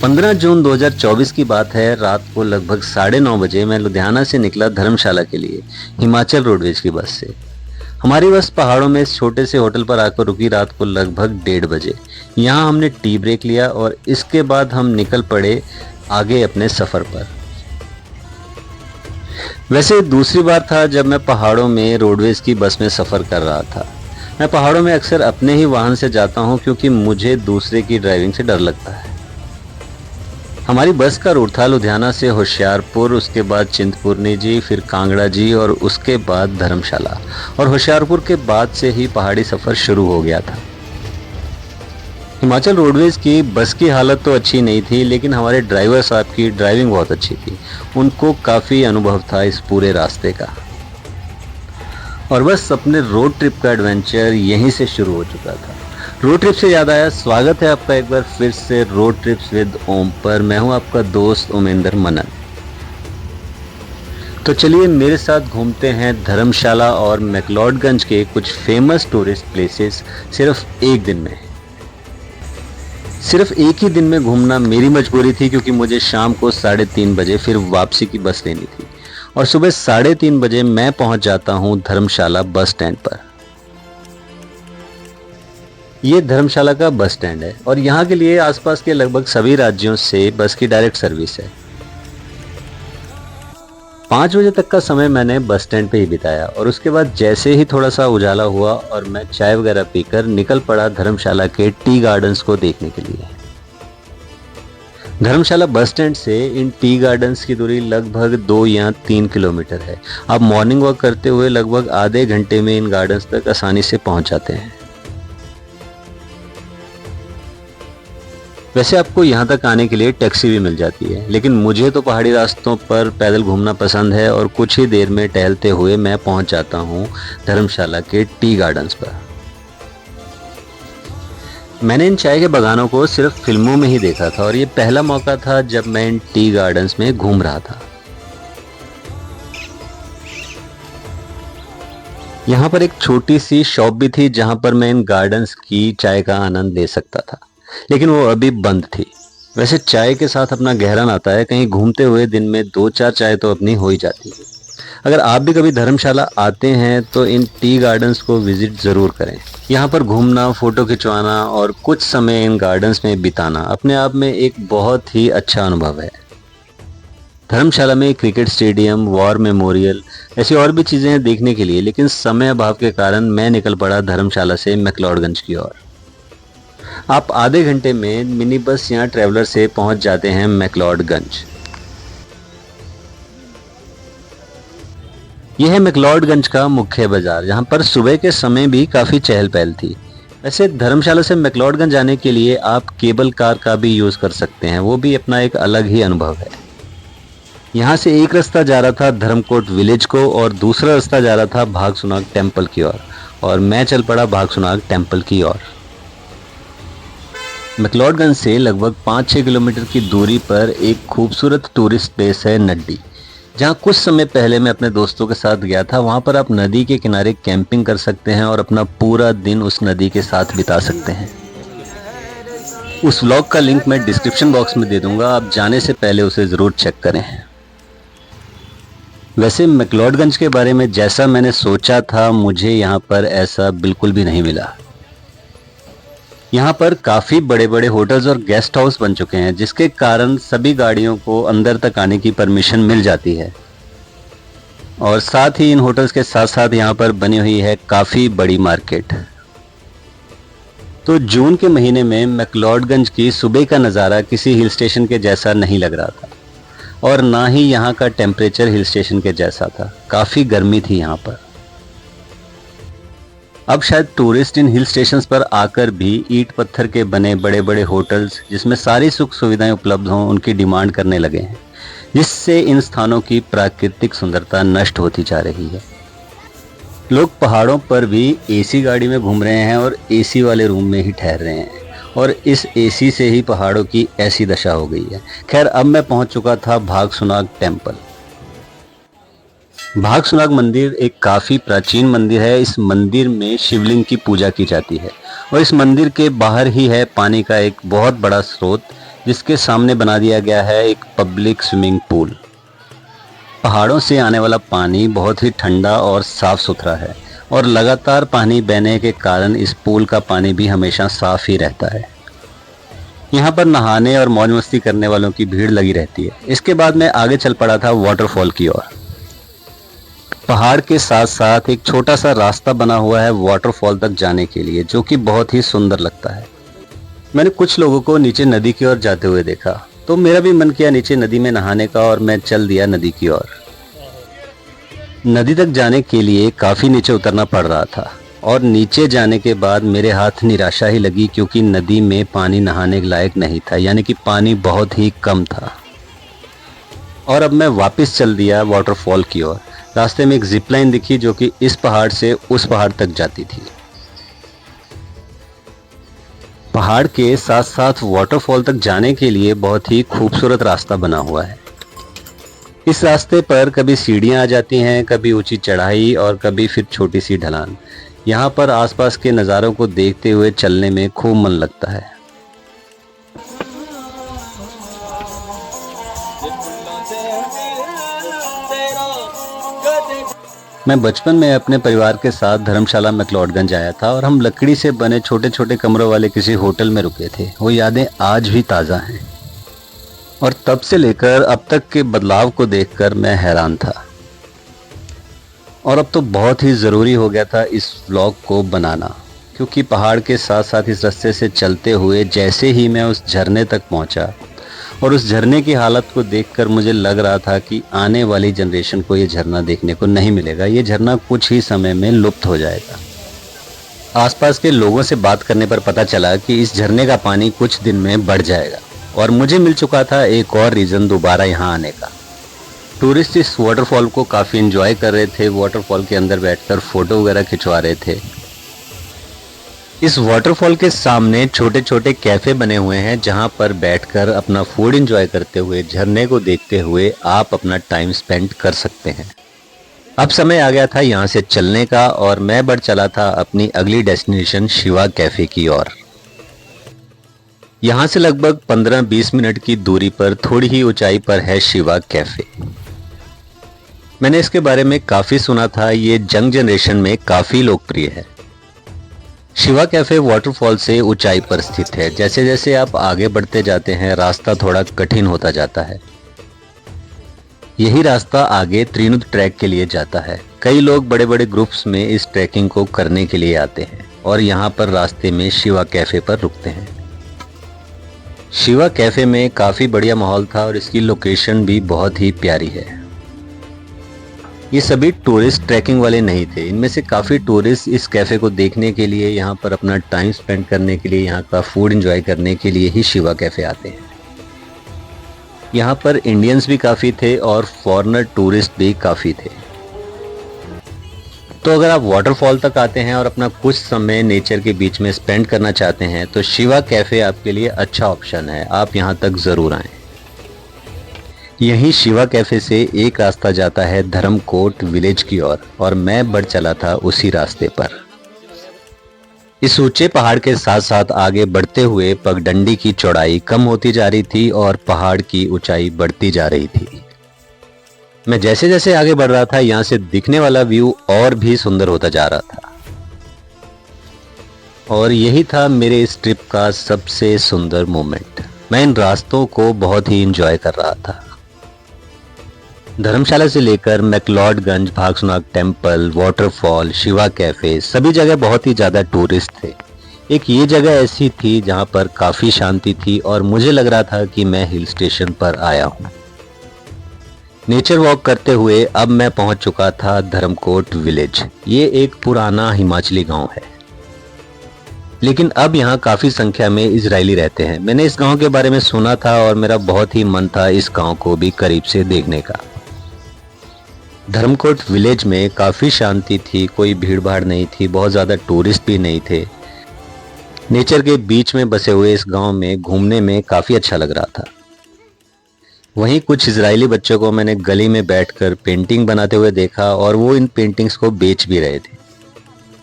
15 जून 2024 की बात है। रात को लगभग 9:30 बजे मैं लुधियाना से निकला धर्मशाला के लिए हिमाचल रोडवेज की बस से। हमारी बस पहाड़ों में इस छोटे से होटल पर आकर रुकी रात को लगभग 1:30 बजे। यहाँ हमने टी ब्रेक लिया और इसके बाद हम निकल पड़े आगे अपने सफ़र पर। वैसे दूसरी बार था जब मैं पहाड़ों में रोडवेज की बस में सफ़र कर रहा था। मैं पहाड़ों में अक्सर अपने ही वाहन से जाता हूँ क्योंकि मुझे दूसरे की ड्राइविंग से डर लगता है। हमारी बस का रूट था लुधियाना से होशियारपुर, उसके बाद चिंतपूर्णी जी, फिर कांगड़ा जी और उसके बाद धर्मशाला। और होशियारपुर के बाद से ही पहाड़ी सफ़र शुरू हो गया था। हिमाचल रोडवेज की बस की हालत तो अच्छी नहीं थी, लेकिन हमारे ड्राइवर साहब की ड्राइविंग बहुत अच्छी थी। उनको काफ़ी अनुभव था इस पूरे रास्ते का। और बस अपने रोड ट्रिप का एडवेंचर यहीं से शुरू हो चुका था। रोड ट्रिप से याद आया, स्वागत है आपका एक बार फिर से रोड ट्रिप्स विद ओम पर। मैं हूं आपका दोस्त ओमेंद्र मनन। तो चलिए मेरे साथ घूमते हैं धर्मशाला और मैक्लोडगंज के कुछ फेमस टूरिस्ट प्लेसेस सिर्फ एक दिन में। सिर्फ एक ही दिन में घूमना मेरी मजबूरी थी, क्योंकि मुझे शाम को 3:30 बजे फिर वापसी की बस लेनी थी और सुबह 3:30 बजे मैं पहुंच जाता हूं धर्मशाला बस स्टैंड पर। ये धर्मशाला का बस स्टैंड है और यहाँ के लिए आसपास के लगभग सभी राज्यों से बस की डायरेक्ट सर्विस है। 5 बजे तक का समय मैंने बस स्टैंड पे ही बिताया और उसके बाद जैसे ही थोड़ा सा उजाला हुआ और मैं चाय वगैरह पीकर निकल पड़ा धर्मशाला के टी गार्डन्स को देखने के लिए। धर्मशाला बस स्टैंड से इन टी गार्डन्स की दूरी लगभग 2 या 3 किलोमीटर है। आप मॉर्निंग वॉक करते हुए लगभग आधे घंटे में इन गार्डन्स तक आसानी से पहुंच जाते हैं। वैसे आपको यहाँ तक आने के लिए टैक्सी भी मिल जाती है, लेकिन मुझे तो पहाड़ी रास्तों पर पैदल घूमना पसंद है और कुछ ही देर में टहलते हुए मैं पहुँच जाता हूँ धर्मशाला के टी गार्डन्स पर। मैंने इन चाय के बागानों को सिर्फ फिल्मों में ही देखा था और ये पहला मौका था जब मैं इन टी गार्डन्स में घूम रहा था। यहाँ पर एक छोटी सी शॉप भी थी जहाँ पर मैं इन गार्डन्स की चाय का आनंद ले सकता था, लेकिन वो अभी बंद थी। वैसे चाय के साथ अपना गहरा नाता है। कहीं घूमते हुए दिन में 2-4 चाय तो अपनी हो ही जाती है। अगर आप भी कभी धर्मशाला आते हैं तो इन टी गार्डन्स को विजिट ज़रूर करें। यहाँ पर घूमना, फ़ोटो खिंचवाना और कुछ समय इन गार्डन्स में बिताना अपने आप में एक बहुत ही अच्छा अनुभव है। धर्मशाला में क्रिकेट स्टेडियम, वॉर मेमोरियल, ऐसी और भी चीज़ें हैं देखने के लिए, लेकिन समय अभाव के कारण मैं निकल पड़ा धर्मशाला से मैक्लोडगंज की ओर। आप आधे घंटे में मिनी बस या ट्रैवलर से पहुंच जाते हैं मैक्लोडगंज। यह है मैक्लोडगंज का मुख्य बाजार, जहां पर सुबह के समय भी काफ़ी चहल पहल थी। वैसे धर्मशाला से मैक्लोडगंज जाने के लिए आप केबल कार का भी यूज़ कर सकते हैं, वो भी अपना एक अलग ही अनुभव है। यहाँ से एक रास्ता जा रहा था धर्मकोट विलेज को और दूसरा रास्ता जा रहा था भागसुनाग टेम्पल की ओर, और मैं चल पड़ा भागसुनाग टेम्पल की ओर। मैक्लोडगंज से लगभग 5-6 किलोमीटर की दूरी पर एक खूबसूरत टूरिस्ट प्लेस है नड्डी, जहां कुछ समय पहले मैं अपने दोस्तों के साथ गया था। वहां पर आप नदी के किनारे कैंपिंग कर सकते हैं और अपना पूरा दिन उस नदी के साथ बिता सकते हैं। उस व्लॉग का लिंक मैं डिस्क्रिप्शन बॉक्स में दे दूंगा, आप जाने से पहले उसे ज़रूर चेक करें। वैसे मैक्लोडगंज के बारे में जैसा मैंने सोचा था, मुझे यहाँ पर ऐसा बिल्कुल भी नहीं मिला। यहाँ पर काफ़ी बड़े बड़े होटल्स और गेस्ट हाउस बन चुके हैं, जिसके कारण सभी गाड़ियों को अंदर तक आने की परमिशन मिल जाती है। और साथ ही इन होटल्स के साथ साथ यहाँ पर बनी हुई है काफ़ी बड़ी मार्केट। तो जून के महीने में मैक्लोडगंज की सुबह का नज़ारा किसी हिल स्टेशन के जैसा नहीं लग रहा था और ना ही यहाँ का टेम्परेचर हिल स्टेशन के जैसा था। काफ़ी गर्मी थी यहाँ पर। अब शायद टूरिस्ट इन हिल स्टेशंस पर आकर भी ईंट पत्थर के बने बड़े बड़े होटल्स, जिसमें सारी सुख सुविधाएं उपलब्ध हों, उनकी डिमांड करने लगे हैं, जिससे इन स्थानों की प्राकृतिक सुंदरता नष्ट होती जा रही है। लोग पहाड़ों पर भी एसी गाड़ी में घूम रहे हैं और एसी वाले रूम में ही ठहर रहे हैं, और इस एसी से ही पहाड़ों की ऐसी दशा हो गई है। खैर, अब मैं पहुंच चुका था भागसुनाग टेम्पल। भागसुनाग मंदिर एक काफ़ी प्राचीन मंदिर है। इस मंदिर में शिवलिंग की पूजा की जाती है और इस मंदिर के बाहर ही है पानी का एक बहुत बड़ा स्रोत, जिसके सामने बना दिया गया है एक पब्लिक स्विमिंग पूल। पहाड़ों से आने वाला पानी बहुत ही ठंडा और साफ सुथरा है और लगातार पानी बहने के कारण इस पूल का पानी भी हमेशा साफ ही रहता है। यहाँ पर नहाने और मौज मस्ती करने वालों की भीड़ लगी रहती है। इसके बाद मैं आगे चल पड़ा था वाटरफॉल की ओर। पहाड़ के साथ साथ एक छोटा सा रास्ता बना हुआ है वाटरफॉल तक जाने के लिए, जो कि बहुत ही सुंदर लगता है। मैंने कुछ लोगों को नीचे नदी की ओर जाते हुए देखा, तो मेरा भी मन किया नीचे नदी में नहाने का और मैं चल दिया नदी की ओर। नदी तक जाने के लिए काफी नीचे उतरना पड़ रहा था और नीचे जाने के बाद मेरे हाथ निराशा ही लगी, क्योंकि नदी में पानी नहाने के लायक नहीं था, यानी कि पानी बहुत ही कम था। और अब मैं वापस चल दिया वाटरफॉल की ओर। रास्ते में एक जिप लाइन दिखी जो कि इस पहाड़ से उस पहाड़ तक जाती थी। पहाड़ के साथ साथ वाटरफॉल तक जाने के लिए बहुत ही खूबसूरत रास्ता बना हुआ है। इस रास्ते पर कभी सीढ़ियां आ जाती हैं, कभी ऊंची चढ़ाई और कभी फिर छोटी सी ढलान। यहाँ पर आसपास के नज़ारों को देखते हुए चलने में खूब मन लगता है। मैं बचपन में अपने परिवार के साथ धर्मशाला मैक्लोडगंज आया था और हम लकड़ी से बने छोटे छोटे कमरों वाले किसी होटल में रुके थे। वो यादें आज भी ताज़ा हैं और तब से लेकर अब तक के बदलाव को देखकर मैं हैरान था। और अब तो बहुत ही ज़रूरी हो गया था इस व्लॉग को बनाना, क्योंकि पहाड़ के साथ साथ इस रास्ते से चलते हुए जैसे ही मैं उस झरने तक पहुंचा और उस झरने की हालत को देखकर मुझे लग रहा था कि आने वाली जनरेशन को ये झरना देखने को नहीं मिलेगा। ये झरना कुछ ही समय में लुप्त हो जाएगा। आसपास के लोगों से बात करने पर पता चला कि इस झरने का पानी कुछ दिन में बढ़ जाएगा और मुझे मिल चुका था एक और रीज़न दोबारा यहाँ आने का। टूरिस्ट इस वाटरफॉल को काफ़ी एंजॉय कर रहे थे, वाटरफॉल के अंदर बैठकर फ़ोटो वगैरह खिंचवा रहे थे। इस वाटरफॉल के सामने छोटे छोटे कैफ़े बने हुए हैं, जहां पर बैठकर अपना फूड एंजॉय करते हुए झरने को देखते हुए आप अपना टाइम स्पेंड कर सकते हैं। अब समय आ गया था यहां से चलने का और मैं बढ़ चला था अपनी अगली डेस्टिनेशन शिवा कैफ़े की ओर। यहां से लगभग 15-20 मिनट की दूरी पर थोड़ी ही ऊंचाई पर है शिवा कैफ़े। मैंने इसके बारे में काफ़ी सुना था, ये यंग जनरेशन में काफ़ी लोकप्रिय है। शिवा कैफ़े वाटरफॉल से ऊंचाई पर स्थित है। जैसे जैसे आप आगे बढ़ते जाते हैं रास्ता थोड़ा कठिन होता जाता है। यही रास्ता आगे त्रिनुद ट्रैक के लिए जाता है। कई लोग बड़े बड़े ग्रुप्स में इस ट्रैकिंग को करने के लिए आते हैं और यहाँ पर रास्ते में शिवा कैफ़े पर रुकते हैं। शिवा कैफ़े में काफ़ी बढ़िया माहौल था और इसकी लोकेशन भी बहुत ही प्यारी है। ये सभी टूरिस्ट ट्रैकिंग वाले नहीं थे। इनमें से काफ़ी टूरिस्ट इस कैफ़े को देखने के लिए, यहाँ पर अपना टाइम स्पेंड करने के लिए, यहाँ का फूड एंजॉय करने के लिए ही शिवा कैफ़े आते हैं। यहाँ पर इंडियंस भी काफ़ी थे और फॉरेनर टूरिस्ट भी काफ़ी थे। तो अगर आप वाटरफॉल तक आते हैं और अपना कुछ समय नेचर के बीच में स्पेंड करना चाहते हैं तो शिवा कैफ़े आपके लिए अच्छा ऑप्शन है। आप यहाँ तक ज़रूर आएँ। यहीं शिवा कैफ़े से एक रास्ता जाता है धर्मकोट विलेज की ओर और मैं बढ़ चला था उसी रास्ते पर। इस ऊंचे पहाड़ के साथ साथ आगे बढ़ते हुए पगडंडी की चौड़ाई कम होती जा रही थी और पहाड़ की ऊंचाई बढ़ती जा रही थी। मैं जैसे जैसे आगे बढ़ रहा था यहाँ से दिखने वाला व्यू और भी सुंदर होता जा रहा था और यही था मेरे इस ट्रिप का सबसे सुंदर मोमेंट। मैं इन रास्तों को बहुत ही एंजॉय कर रहा था। धर्मशाला से लेकर McLeodganj, Bhagsunag temple, waterfall, Shiva cafe, सभी जगह बहुत ही ज़्यादा टूरिस्ट थे। एक ये जगह ऐसी थी जहाँ पर काफ़ी शांति थी और मुझे लग रहा था कि मैं हिल स्टेशन पर आया हूँ। नेचर वॉक करते हुए अब मैं पहुँच चुका था धर्मकोट विलेज। ये एक पुराना हिमाचली गांव है, लेकिन अब यहाँ काफ़ी संख्या में इजरायली रहते हैं। मैंने इस गांव के बारे में सुना था और मेरा बहुत ही मन था इस गांव को भी करीब से देखने का। धर्मकोट विलेज में काफ़ी शांति थी, कोई भीड़ भाड़ नहीं थी, बहुत ज़्यादा टूरिस्ट भी नहीं थे। नेचर के बीच में बसे हुए इस गांव में घूमने में काफ़ी अच्छा लग रहा था। वहीं कुछ इजरायली बच्चों को मैंने गली में बैठकर पेंटिंग बनाते हुए देखा और वो इन पेंटिंग्स को बेच भी रहे थे।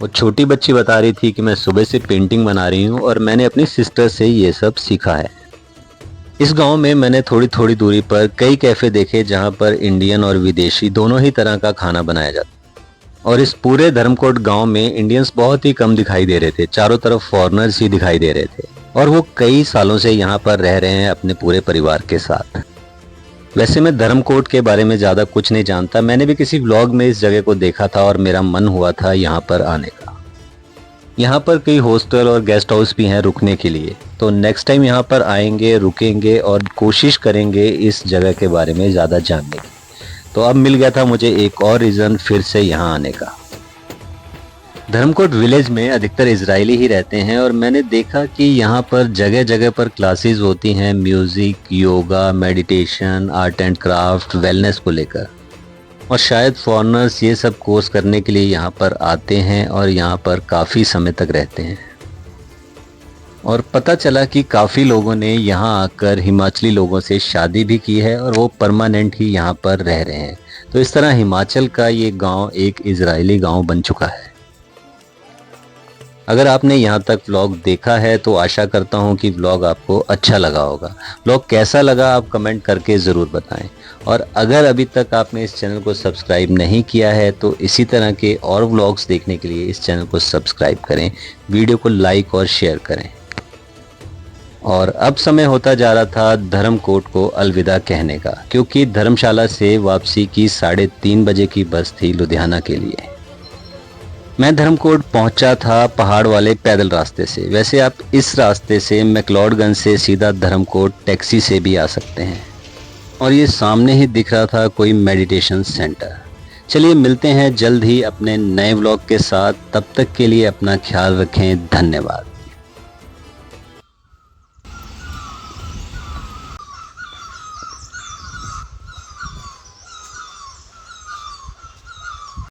वो छोटी बच्ची बता रही थी कि मैं सुबह से पेंटिंग बना रही हूँ और मैंने अपनी सिस्टर से ये सब सीखा है। इस गांव में मैंने थोड़ी थोड़ी दूरी पर कई कैफे देखे जहां पर इंडियन और विदेशी दोनों ही तरह का खाना बनाया जाता। और इस पूरे धर्मकोट गांव में इंडियंस बहुत ही कम दिखाई दे रहे थे, चारों तरफ फॉरेनर्स ही दिखाई दे रहे थे और वो कई सालों से यहाँ पर रह रहे हैं अपने पूरे परिवार के साथ। वैसे मैं धर्मकोट के बारे में ज़्यादा कुछ नहीं जानता, मैंने भी किसी व्लॉग में इस जगह को देखा था और मेरा मन हुआ था यहाँ पर आने का। यहाँ पर कई हॉस्टल और गेस्ट हाउस भी हैं रुकने के लिए, तो नेक्स्ट टाइम यहाँ पर आएंगे, रुकेंगे और कोशिश करेंगे इस जगह के बारे में ज़्यादा जानने की। तो अब मिल गया था मुझे एक और रीज़न फिर से यहाँ आने का। धर्मकोट विलेज में अधिकतर इजरायली ही रहते हैं और मैंने देखा कि यहाँ पर जगह जगह पर क्लासेस होती हैं music, yoga, meditation, art and craft, wellness को लेकर। और शायद फॉरेनर्स ये सब कोर्स करने के लिए यहाँ पर आते हैं और यहाँ पर काफ़ी समय तक रहते हैं। और पता चला कि काफ़ी लोगों ने यहाँ आकर हिमाचली लोगों से शादी भी की है और वो परमानेंट ही यहाँ पर रह रहे हैं। तो इस तरह हिमाचल का ये गांव एक इजरायली गांव बन चुका है। अगर आपने यहाँ तक व्लॉग देखा है तो आशा करता हूँ कि व्लॉग आपको अच्छा लगा होगा। व्लॉग कैसा लगा आप कमेंट करके ज़रूर बताएं। और अगर अभी तक आपने इस चैनल को सब्सक्राइब नहीं किया है तो इसी तरह के और व्लॉग्स देखने के लिए इस चैनल को सब्सक्राइब करें, वीडियो को लाइक और शेयर करें। और अब समय होता जा रहा था धर्मकोट को अलविदा कहने का, क्योंकि धर्मशाला से वापसी की 3:30 बजे की बस थी लुधियाना के लिए। मैं धर्मकोट पहुंचा था पहाड़ वाले पैदल रास्ते से। वैसे आप इस रास्ते से मैक्लोडगंज से सीधा धर्मकोट टैक्सी से भी आ सकते हैं। और ये सामने ही दिख रहा था कोई मेडिटेशन सेंटर। चलिए मिलते हैं जल्द ही अपने नए व्लॉग के साथ, तब तक के लिए अपना ख्याल रखें। धन्यवाद।